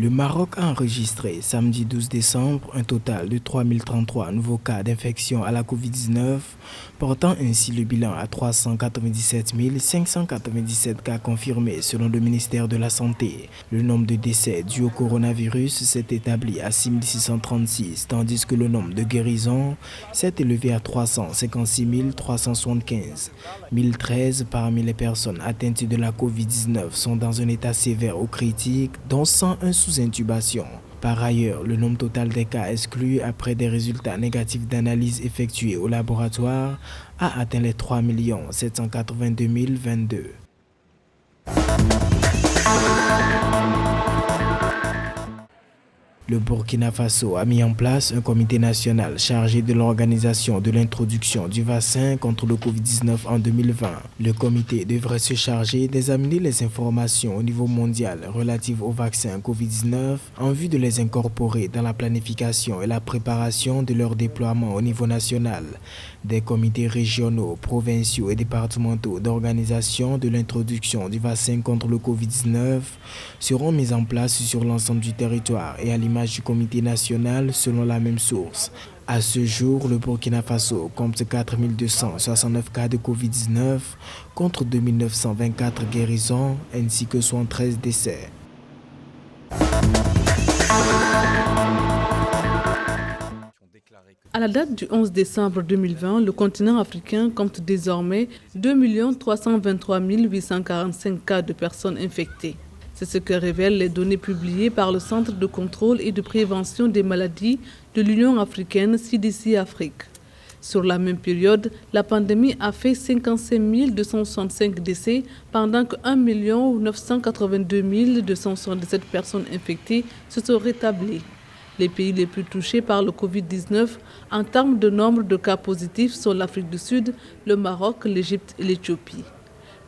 Le Maroc a enregistré samedi 12 décembre un total de 3033 nouveaux cas d'infection à la Covid-19, portant ainsi le bilan à 397 597 cas confirmés selon le ministère de la Santé. Le nombre de décès dus au coronavirus s'est établi à 6636, tandis que le nombre de guérisons s'est élevé à 356 375. 1013 parmi les personnes atteintes de la Covid-19 sont dans un état sévère ou critique, dont 101 sous intubation. Par ailleurs, le nombre total des cas exclus après des résultats négatifs d'analyse effectués au laboratoire a atteint les 3 782 022. Le Burkina Faso a mis en place un comité national chargé de l'organisation de l'introduction du vaccin contre le Covid-19 en 2020. Le comité devrait se charger d'examiner les informations au niveau mondial relatives au vaccin Covid-19 en vue de les incorporer dans la planification et la préparation de leur déploiement au niveau national. Des comités régionaux, provinciaux et départementaux d'organisation de l'introduction du vaccin contre le Covid-19 seront mis en place sur l'ensemble du territoire et à l'image du comité national selon la même source. À ce jour, le Burkina Faso compte 4 269 cas de Covid-19 contre 2 924 guérisons ainsi que 73 décès. À la date du 11 décembre 2020, le continent africain compte désormais 2 323 845 cas de personnes infectées. C'est ce que révèlent les données publiées par le Centre de contrôle et de prévention des maladies de l'Union africaine CDC Afrique. Sur la même période, la pandémie a fait 55 265 décès pendant que 1 982 277 personnes infectées se sont rétablies. Les pays les plus touchés par le Covid-19 en termes de nombre de cas positifs sont l'Afrique du Sud, le Maroc, l'Égypte et l'Éthiopie.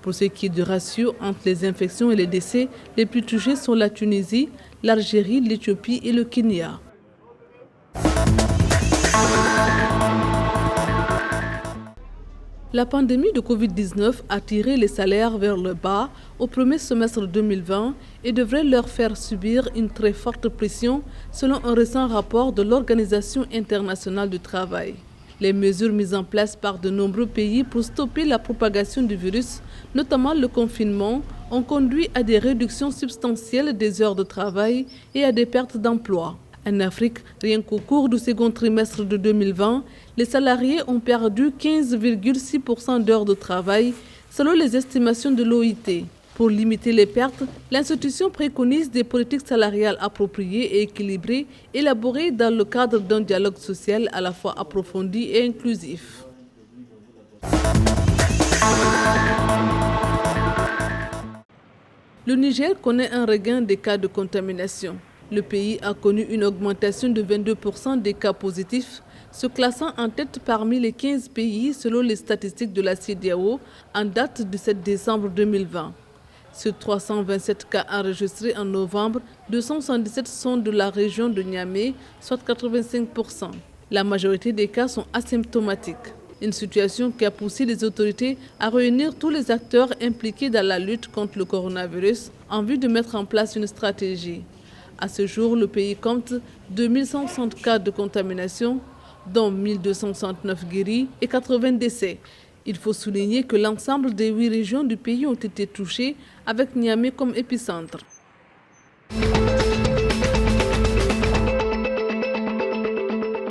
Pour ce qui est du ratio entre les infections et les décès, les plus touchés sont la Tunisie, l'Algérie, l'Éthiopie et le Kenya. La pandémie de Covid-19 a tiré les salaires vers le bas au premier semestre 2020 et devrait leur faire subir une très forte pression selon un récent rapport de l'Organisation internationale du travail. Les mesures mises en place par de nombreux pays pour stopper la propagation du virus, notamment le confinement, ont conduit à des réductions substantielles des heures de travail et à des pertes d'emplois. En Afrique, rien qu'au cours du second trimestre de 2020, les salariés ont perdu 15,6% d'heures de travail, selon les estimations de l'OIT. Pour limiter les pertes, l'institution préconise des politiques salariales appropriées et équilibrées, élaborées dans le cadre d'un dialogue social à la fois approfondi et inclusif. Le Niger connaît un regain des cas de contamination. Le pays a connu une augmentation de 22% des cas positifs, se classant en tête parmi les 15 pays selon les statistiques de la CEDEAO en date du 7 décembre 2020. Sur 327 cas enregistrés en novembre, 277 sont de la région de Niamey, soit 85%. La majorité des cas sont asymptomatiques. Une situation qui a poussé les autorités à réunir tous les acteurs impliqués dans la lutte contre le coronavirus en vue de mettre en place une stratégie. À ce jour, le pays compte 2160 cas de contamination, dont 1269 guéris et 80 décès. Il faut souligner que l'ensemble des 8 régions du pays ont été touchées, avec Niamey comme épicentre.